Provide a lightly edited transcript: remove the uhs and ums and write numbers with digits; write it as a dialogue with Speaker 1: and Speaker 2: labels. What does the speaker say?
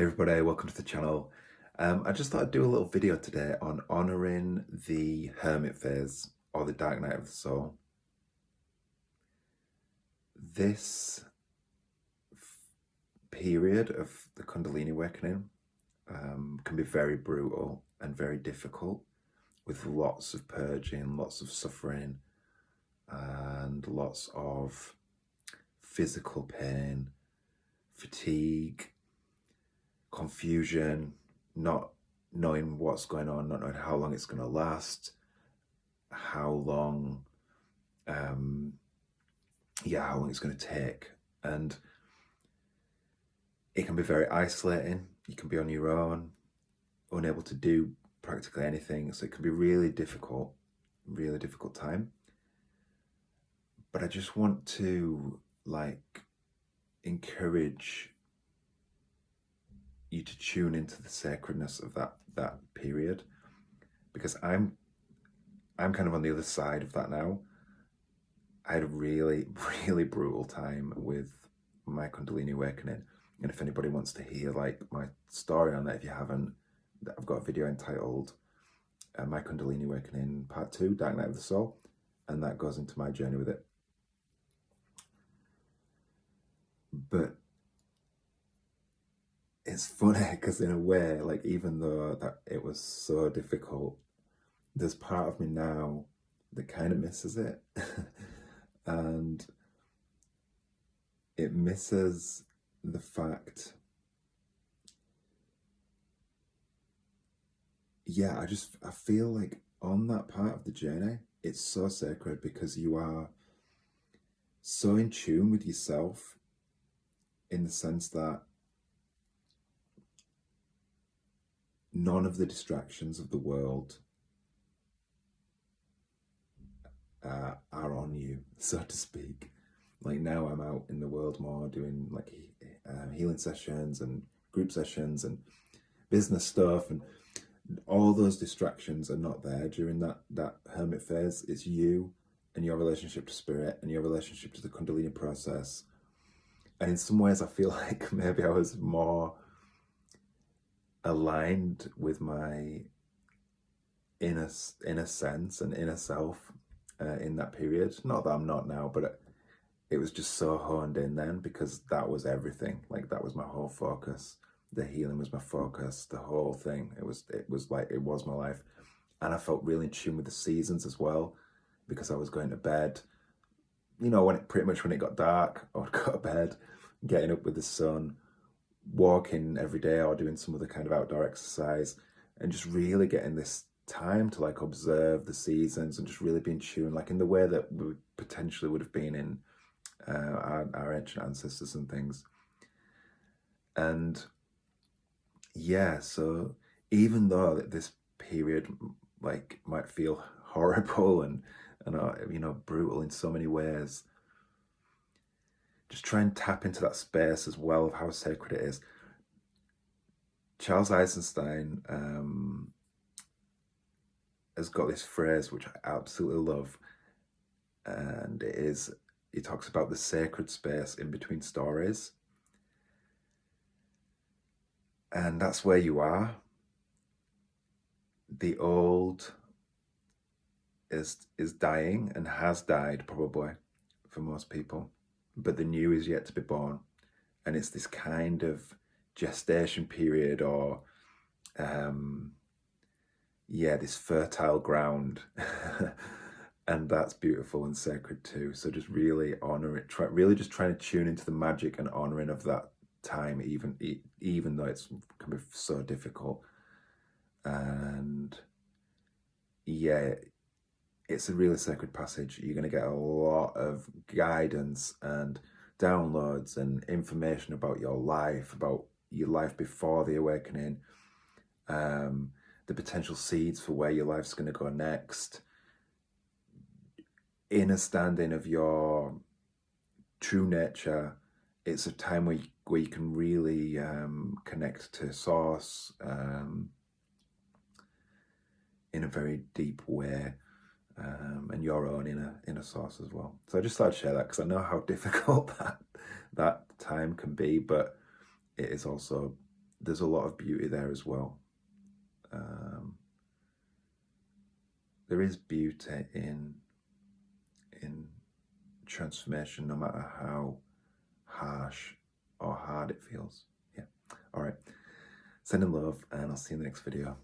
Speaker 1: Hey everybody, welcome to the channel. I just thought I'd do a little video today on honouring the Hermit phase or the dark night of the soul. This period of the Kundalini awakening can be very brutal and very difficult, with lots of purging, lots of suffering, and lots of physical pain, fatigue, confusion, not knowing what's going on, not knowing how long it's going to last, how long, how long it's going to take. And it can be very isolating. You can be on your own, unable to do practically anything. So it can be really difficult time. But I just want to encourage you to tune into the sacredness of that period, because I'm kind of on the other side of that now. I had a really brutal time with my Kundalini awakening, and if anybody wants to hear my story on that, if you haven't, I've got a video entitled My Kundalini Awakening Part 2, Dark Night of the Soul, and that goes into my journey with it. But it's funny because in a way, even though that it was so difficult, there's part of me now that kind of misses it. And it misses the fact, I feel like on that part of the journey, it's so sacred because you are so in tune with yourself, in the sense that none of the distractions of the world are on you, so to speak. Like now I'm out in the world more doing healing sessions and group sessions and business stuff, and all those distractions are not there during that hermit phase. It's you and your relationship to spirit and your relationship to the Kundalini process. And in some ways I feel like maybe I was more aligned with my inner sense and inner self in that period. Not that I'm not now, but it was just so honed in then, because that was everything. That was my whole focus. The healing was my focus. The whole thing. It was my life, and I felt really in tune with the seasons as well, because I was going to bed. When it got dark, I would go to bed, getting up with the sun, walking every day or doing some other kind of outdoor exercise, and just really getting this time to observe the seasons and just really be in tune, in the way that we potentially would have been in our ancient ancestors and things. And so even though this period might feel horrible and brutal in so many ways, just try and tap into that space as well of how sacred it is. Charles Eisenstein has got this phrase which I absolutely love, and he talks about the sacred space in between stories. And that's where you are. The old is dying and has died probably for most people, but the new is yet to be born. And it's this kind of gestation period, or this fertile ground. And that's beautiful and sacred too. So just really honor it. Really just trying to tune into the magic and honoring of that time, even though it can be so difficult. And it's a really sacred passage. You're going to get a lot of guidance and downloads and information about your life before the awakening, the potential seeds for where your life's going to go next, inner standing of your true nature. It's a time where you can really connect to source in a very deep way, and your own inner source as well. So I just thought I'd share that because I know how difficult that time can be, but it is also there's a lot of beauty there as well. There is beauty in transformation, no matter how harsh or hard it feels. Yeah. All right. Sending love, and I'll see you in the next video.